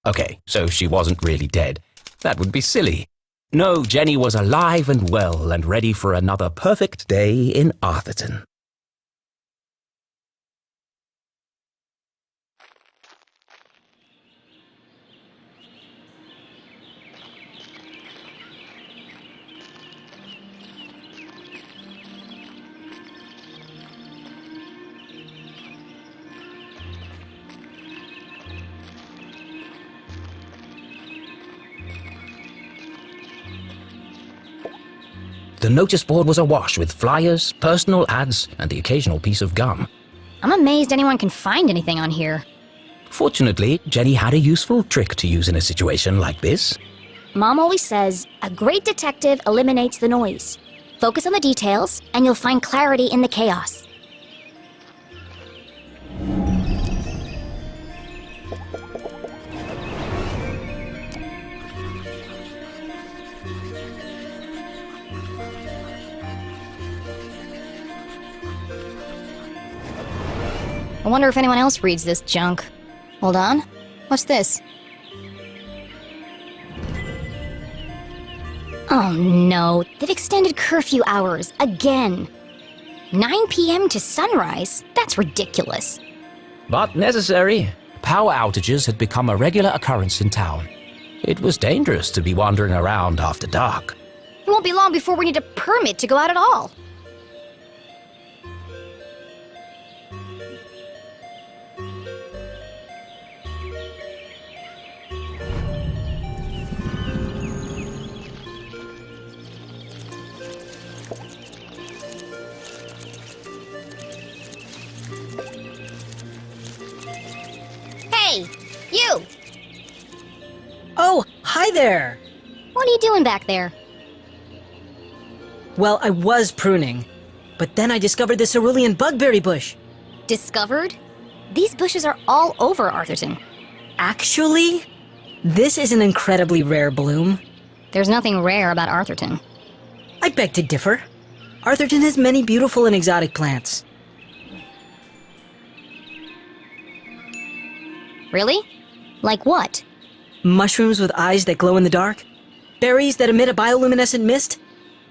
Okay, so she wasn't really dead. That would be silly. No, Jenny was alive and well and ready for another perfect day in Arthurton. The notice board was awash with flyers, personal ads, and the occasional piece of gum. I'm amazed anyone can find anything on here. Fortunately, Jenny had a useful trick to use in a situation like this. Mom always says, a great detective eliminates the noise. Focus on the details, and you'll find clarity in the chaos. I wonder if anyone else reads this junk. Hold on. What's this? Oh no, they've extended curfew hours again. 9 p.m. to sunrise? That's ridiculous. But necessary. Power outages had become a regular occurrence in town. It was dangerous to be wandering around after dark. It won't be long before we need a permit to go out at all. Hey, you! Oh, hi there! What are you doing back there? Well, I was pruning, but then I discovered the cerulean bugberry bush. Discovered? These bushes are all over Arthurton. Actually, this is an incredibly rare bloom. There's nothing rare about Arthurton. I beg to differ. Arthurton has many beautiful and exotic plants. Really? Like what? Mushrooms with eyes that glow in the dark, berries that emit a bioluminescent mist,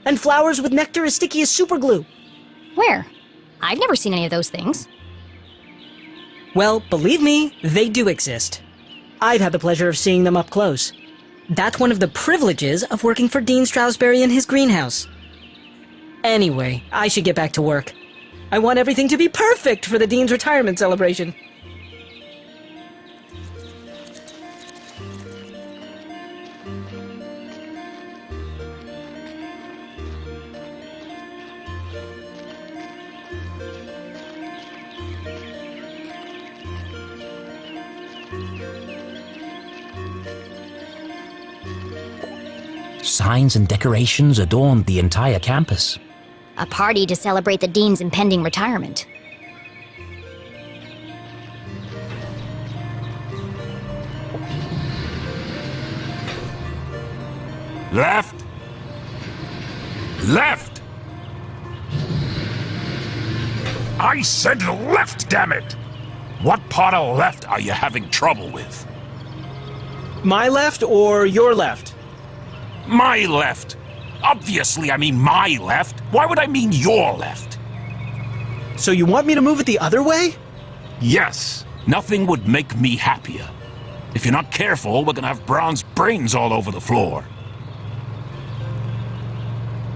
and flowers with nectar as sticky as superglue. Where? I've never seen any of those things. Well, believe me, they do exist. I've had the pleasure of seeing them up close. That's one of the privileges of working for Dean Strasberry in his greenhouse. Anyway, I should get back to work. I want everything to be perfect for the Dean's retirement celebration. Signs and decorations adorned the entire campus. A party to celebrate the Dean's impending retirement. Left! Left! I said left, damn it! What part of left are you having trouble with? My left or your left? My left. Obviously, I mean my left. Why would I mean your left? So you want me to move it the other way? Yes. Nothing would make me happier. If you're not careful, we're gonna have bronze brains all over the floor.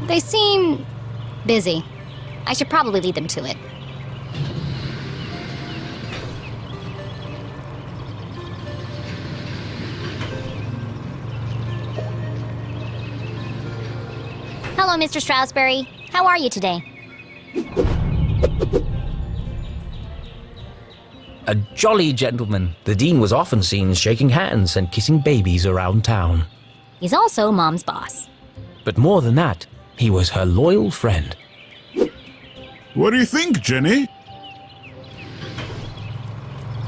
They seem busy. I should probably lead them to it. Hello, Mr. Strasberry. How are you today? A jolly gentleman, the Dean was often seen shaking hands and kissing babies around town. He's also Mom's boss. But more than that, he was her loyal friend. What do you think, Jenny?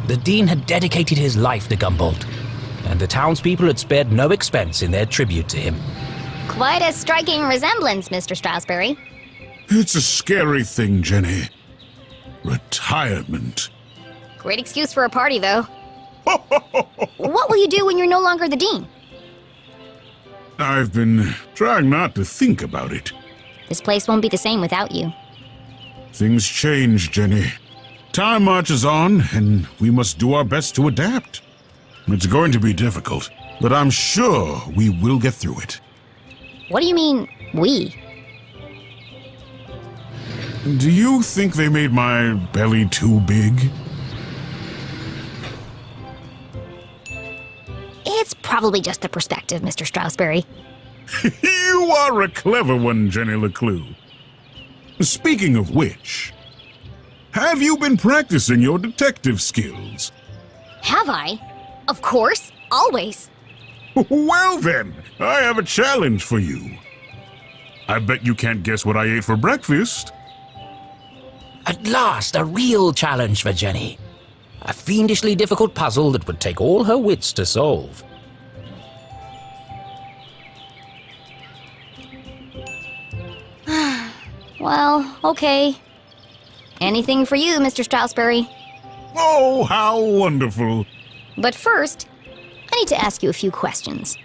The Dean had dedicated his life to Gumboldt, and the townspeople had spared no expense in their tribute to him. Quite a striking resemblance, Mr. Strasberry. It's a scary thing, Jenny. Retirement. Great excuse for a party, though. What will you do when you're no longer the dean? I've been trying not to think about it. This place won't be the same without you. Things change, Jenny. Time marches on, and we must do our best to adapt. It's going to be difficult, but I'm sure we will get through it. What do you mean, we? Do you think they made my belly too big? It's probably just the perspective, Mr. Strasberry. You are a clever one, Jenny LeClue. Speaking of which, have you been practicing your detective skills? Have I? Of course, always. Well then, I have a challenge for you. I bet you can't guess what I ate for breakfast. At last, a real challenge for Jenny. A fiendishly difficult puzzle that would take all her wits to solve. Well, okay. Anything for you, Mr. Strasberry. Oh, how wonderful. But first, I need to ask you a few questions.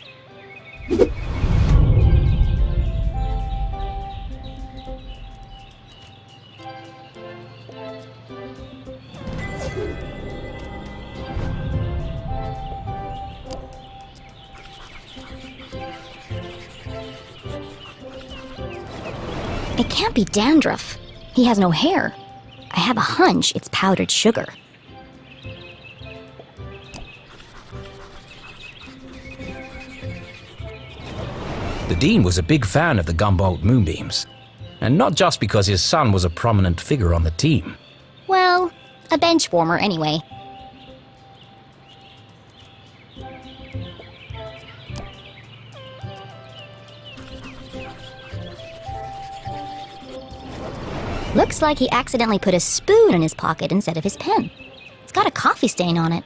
It can't be dandruff. He has no hair. I have a hunch it's powdered sugar. The Dean was a big fan of the Gumboldt moonbeams, and not just because his son was a prominent figure on the team. Well, a bench warmer anyway. Looks like he accidentally put a spoon in his pocket instead of his pen. It's got a coffee stain on it.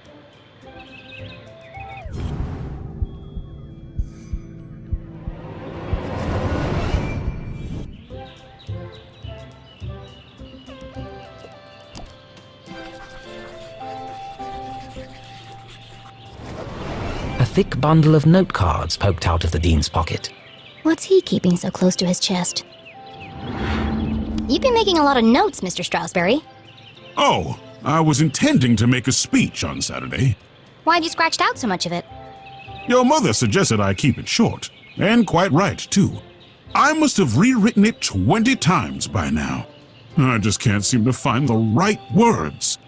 A thick bundle of note cards poked out of the Dean's pocket. What's he keeping so close to his chest? You've been making a lot of notes, Mr. Strasberry. Oh, I was intending to make a speech on Saturday. Why'd you scratched out so much of it? Your mother suggested I keep it short, and quite right, too. I must have rewritten it 20 times by now. I just can't seem to find the right words.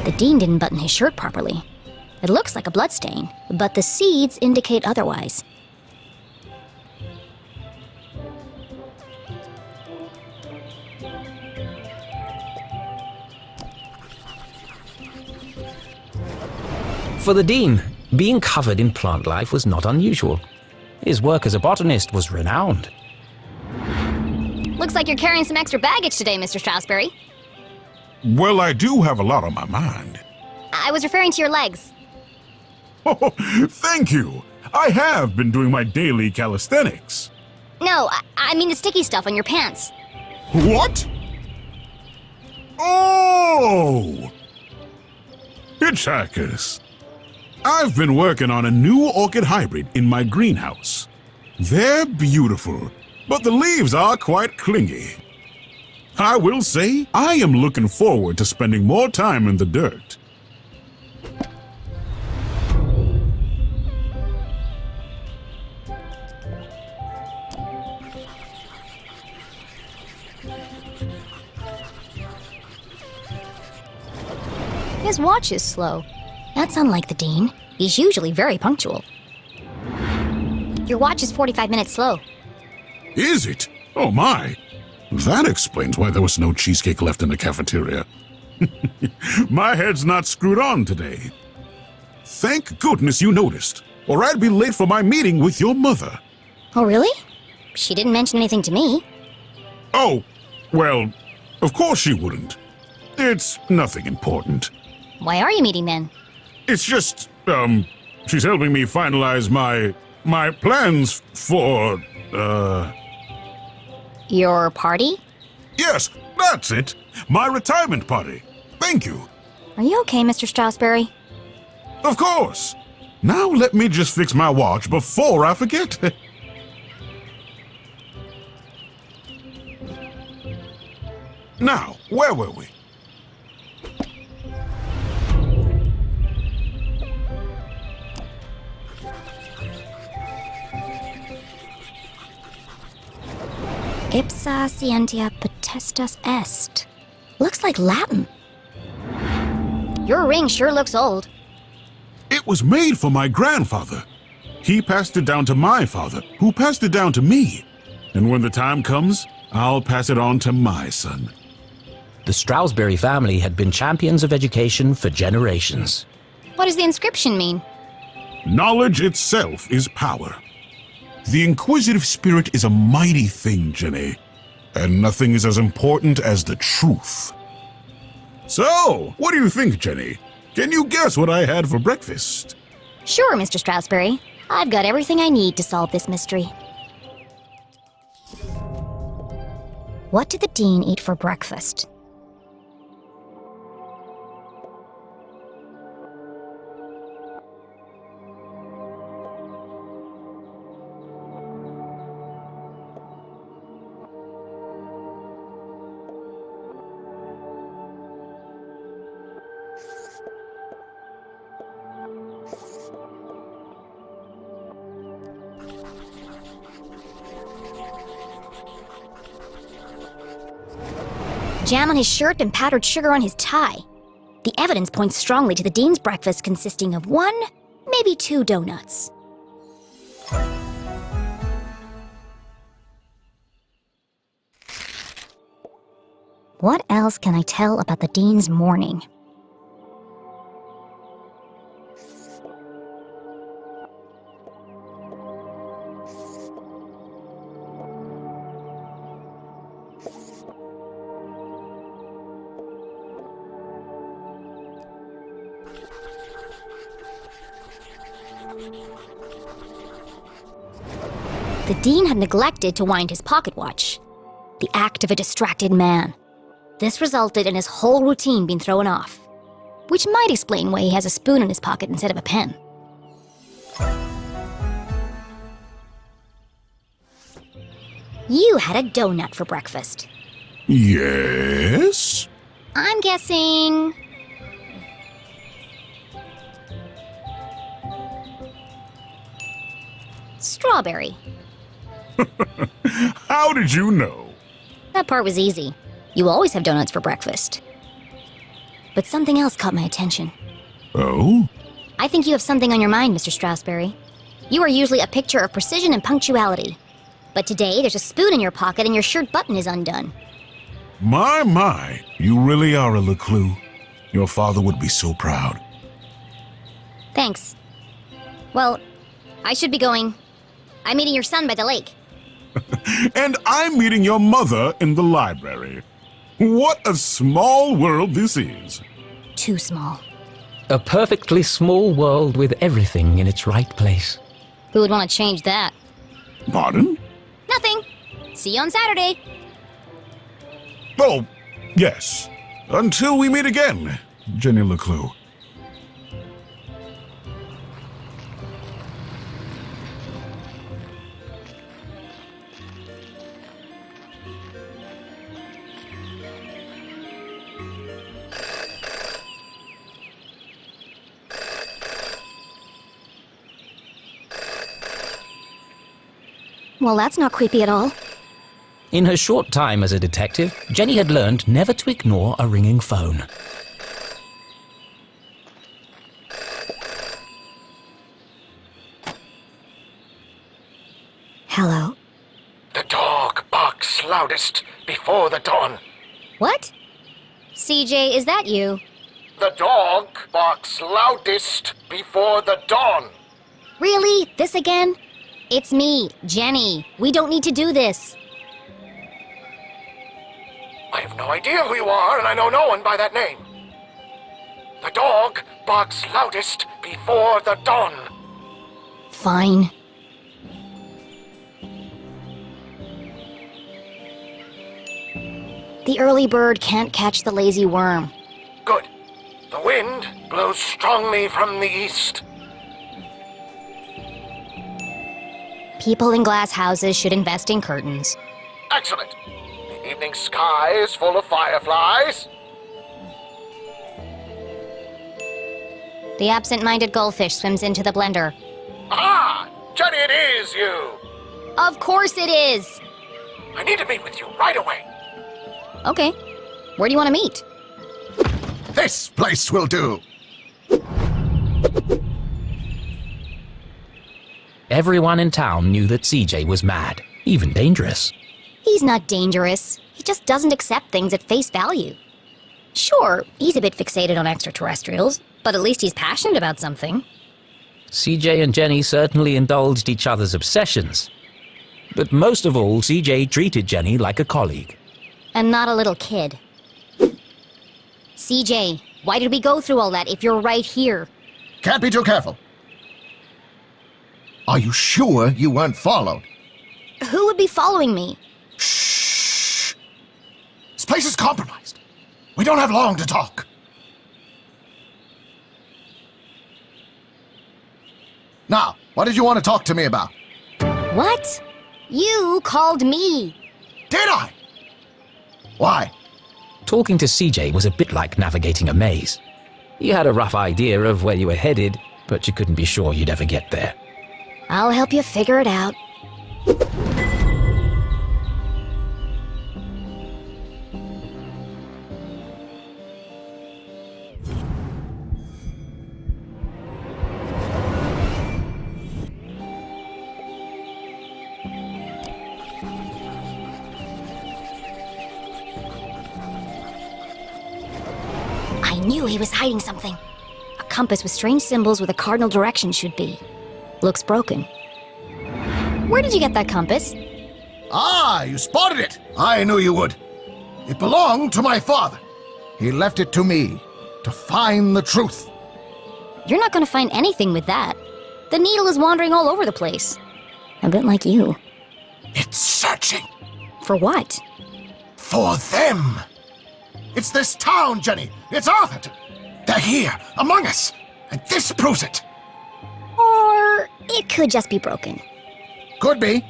The Dean didn't button his shirt properly. It looks like a bloodstain, but the seeds indicate otherwise. For the Dean, being covered in plant life was not unusual. His work as a botanist was renowned. Looks like you're carrying some extra baggage today, Mr. Strasberry. Well, I do have a lot on my mind. I was referring to your legs. Oh, thank you. I have been doing my daily calisthenics. No, I mean the sticky stuff on your pants. What? Oh! Hitchhikers. I've been working on a new orchid hybrid in my greenhouse. They're beautiful, but the leaves are quite clingy. I will say, I am looking forward to spending more time in the dirt. His watch is slow. That's unlike the Dean. He's usually very punctual. Your watch is 45 minutes slow. Is it? Oh my! That explains why there was no cheesecake left in the cafeteria. My head's not screwed on today. Thank goodness you noticed, or I'd be late for my meeting with your mother. Oh, really? She didn't mention anything to me. Oh, well, of course she wouldn't. It's nothing important. Why are you meeting then? It's just, she's helping me finalize my plans for, Your party? Yes, that's it. My retirement party. Thank you. Are you okay, Mr. Strasberry? Of course. Now let me just fix my watch before I forget. Now, where were we? Ipsa scientia potestas est. Looks like Latin. Your ring sure looks old. It was made for my grandfather. He passed it down to my father, who passed it down to me. And when the time comes, I'll pass it on to my son. The Strasberry family had been champions of education for generations. What does the inscription mean? Knowledge itself is power. The inquisitive spirit is a mighty thing, Jenny. And nothing is as important as the truth. So, what do you think, Jenny? Can you guess what I had for breakfast? Sure, Mr. Strasberry. I've got everything I need to solve this mystery. What did the Dean eat for breakfast? Jam on his shirt and powdered sugar on his tie. The evidence points strongly to the Dean's breakfast consisting of 1, maybe 2 donuts. What else can I tell about the Dean's morning? The Dean had neglected to wind his pocket watch, the act of a distracted man. This resulted in his whole routine being thrown off, which might explain why he has a spoon in his pocket instead of a pen. You had a donut for breakfast. Yes? I'm guessing... strawberry. How did you know? That part was easy. You always have donuts for breakfast. But something else caught my attention. Oh? I think you have something on your mind, Mr. Strasberry. You are usually a picture of precision and punctuality. But today, there's a spoon in your pocket and your shirt button is undone. My, you really are a LeClue. Your father would be so proud. Thanks. Well, I should be going. I'm meeting your son by the lake. And I'm meeting your mother in the library. What a small world this is. Too small. A perfectly small world with everything in its right place. Who would want to change that? Pardon? Nothing. See you on Saturday. Oh, yes. Until we meet again, Jenny LeClue. Well, that's not creepy at all. In her short time as a detective, Jenny had learned never to ignore a ringing phone. Hello? The dog barks loudest before the dawn. What? CJ, is that you? The dog barks loudest before the dawn. Really? This again? It's me, Jenny. We don't need to do this. I have no idea who you are, and I know no one by that name. The dog barks loudest before the dawn. Fine. The early bird can't catch the lazy worm. Good. The wind blows strongly from the east. People in glass houses should invest in curtains. Excellent. The evening sky is full of fireflies. The absent-minded goldfish swims into the blender. Ah! Jenny, it is you! Of course it is! I need to meet with you right away. Okay. Where do you want to meet? This place will do. Everyone in town knew that CJ was mad, even dangerous. He's not dangerous. He just doesn't accept things at face value. Sure, he's a bit fixated on extraterrestrials, but at least he's passionate about something. CJ and Jenny certainly indulged each other's obsessions. But most of all, CJ treated Jenny like a colleague. And not a little kid. CJ, why did we go through all that if you're right here? Can't be too careful. Are you sure you weren't followed? Who would be following me? Shh! This place is compromised. We don't have long to talk. Now, what did you want to talk to me about? What? You called me. Did I? Why? Talking to CJ was a bit like navigating a maze. You had a rough idea of where you were headed, but you couldn't be sure you'd ever get there. I'll help you figure it out. I knew he was hiding something. A compass with strange symbols where the cardinal direction should be. Looks broken. Where did you get that compass? Ah, you spotted it. I knew you would. It belonged to my father. He left it to me to find the truth. You're not going to find anything with that. The needle is wandering all over the place. A bit like you. It's searching For what? for them. It's this town, Jenny. It's Arthurton. They're here, among us. And this proves it. Or it could just be broken. Could be.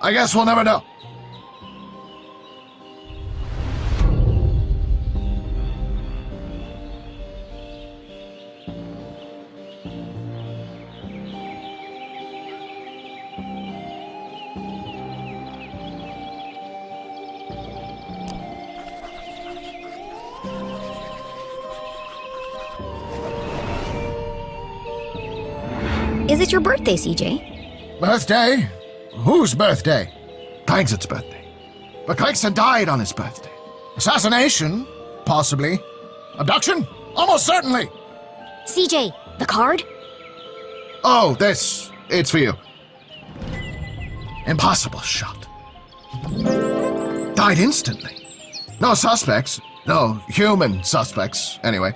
I guess we'll never know. Is it your birthday, CJ? Birthday? Whose birthday? Kleinson's birthday. But Kleinson died on his birthday. Assassination? Possibly. Abduction? Almost certainly. CJ, the card? Oh, this. It's for you. Impossible shot. Died instantly. No suspects. No human suspects, anyway.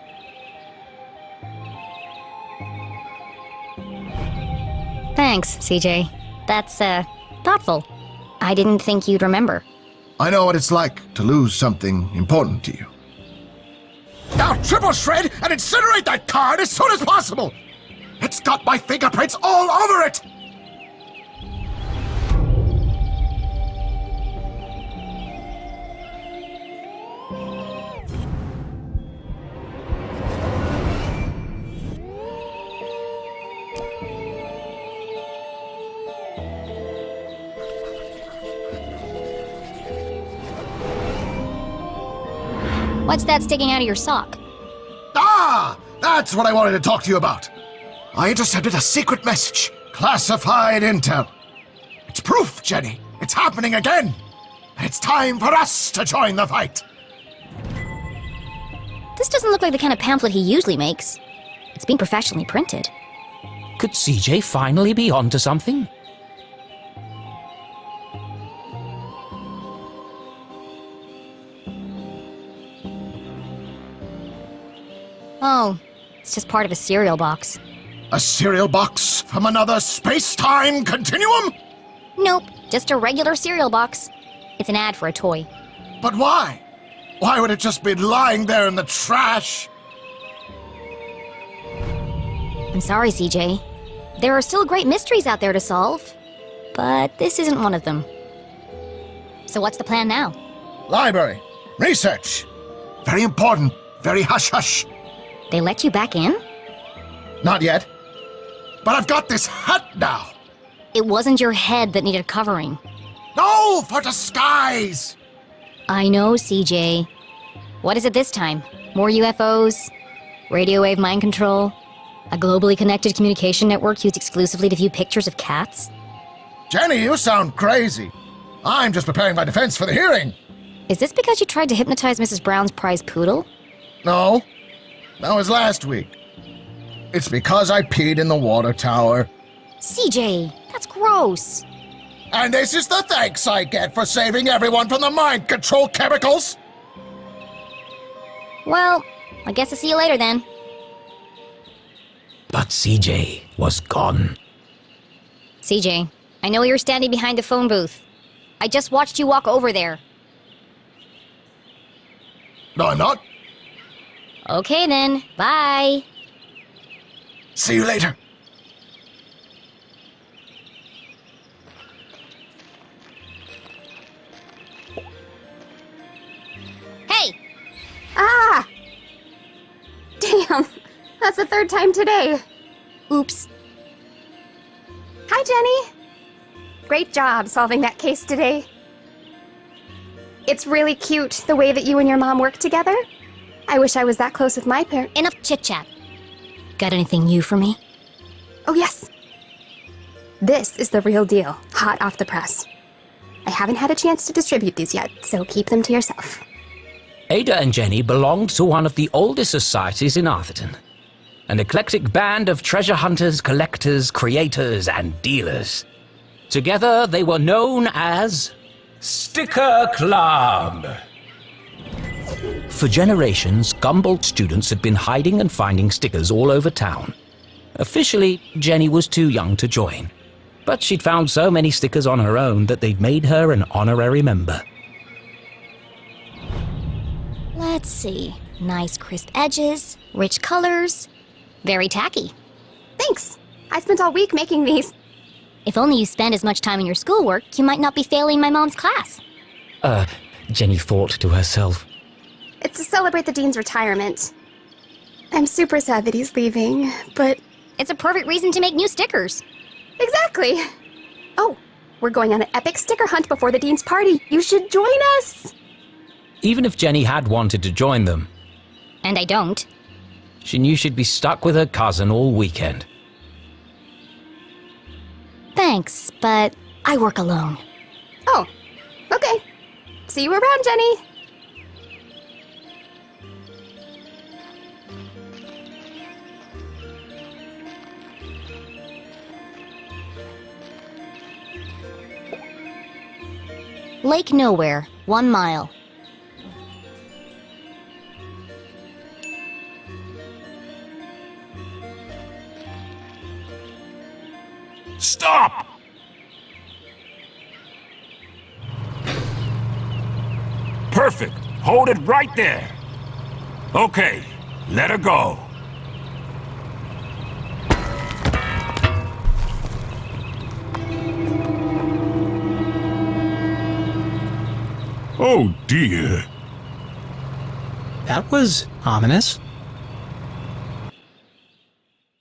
Thanks, CJ. That's, thoughtful. I didn't think you'd remember. I know what it's like to lose something important to you. Now triple shred and incinerate that card as soon as possible! It's got my fingerprints all over it! What's that sticking out of your sock? Ah! That's what I wanted to talk to you about. I intercepted a secret message. Classified intel. It's proof, Jenny. It's happening again. And it's time for us to join the fight. This doesn't look like the kind of pamphlet he usually makes. It's been professionally printed. Could CJ finally be onto something? Oh, it's just part of a cereal box. A cereal box from another space-time continuum? Nope, just a regular cereal box. It's an ad for a toy. But why? Why would it just be lying there in the trash? I'm sorry, CJ. There are still great mysteries out there to solve, but this isn't one of them. So what's the plan now? Library. Research. Very important. Very hush-hush. They let you back in? Not yet. But I've got this hat now. It wasn't your head that needed covering. No, for disguise. I know, CJ. What is it this time? More UFOs? Radio wave mind control? A globally connected communication network used exclusively to view pictures of cats? Jenny, you sound crazy. I'm just preparing my defense for the hearing. Is this because you tried to hypnotize Mrs. Brown's prize poodle? No. That was last week. It's because I peed in the water tower. CJ, that's gross. And this is the thanks I get for saving everyone from the mind control chemicals? Well, I guess I'll see you later then. But CJ was gone. CJ, I know you're standing behind the phone booth. I just watched you walk over there. No, I'm not. Okay then, bye. See you later. Hey! Ah! Damn, that's the third time today. Oops. Hi, Jenny. Great job solving that case today. It's really cute the way that you and your mom work together. I wish I was that close with my parents. Enough chit-chat. Got anything new for me? Oh, yes. This is the real deal, hot off the press. I haven't had a chance to distribute these yet, so keep them to yourself. Ada and Jenny belonged to one of the oldest societies in Arthurton. An eclectic band of treasure hunters, collectors, creators, and dealers. Together, they were known as Sticker Club. For generations, Gumboldt students had been hiding and finding stickers all over town. Officially, Jenny was too young to join, but she'd found so many stickers on her own that they'd made her an honorary member. Let's see. Nice crisp edges, rich colors. Very tacky. Thanks. I spent all week making these. If only you spend as much time in your schoolwork, you might not be failing my mom's class. Jenny thought to herself. It's to celebrate the dean's retirement. I'm super sad that he's leaving, but... It's a perfect reason to make new stickers. Exactly. Oh, we're going on an epic sticker hunt before the dean's party. You should join us! Even if Jenny had wanted to join them, And I don't. she knew she'd be stuck with her cousin all weekend. Thanks, but I work alone. Oh, okay. See you around, Jenny. Lake Nowhere, 1 mile. Stop! Perfect. Hold it right there. Okay, let her go. Oh dear. That was ominous.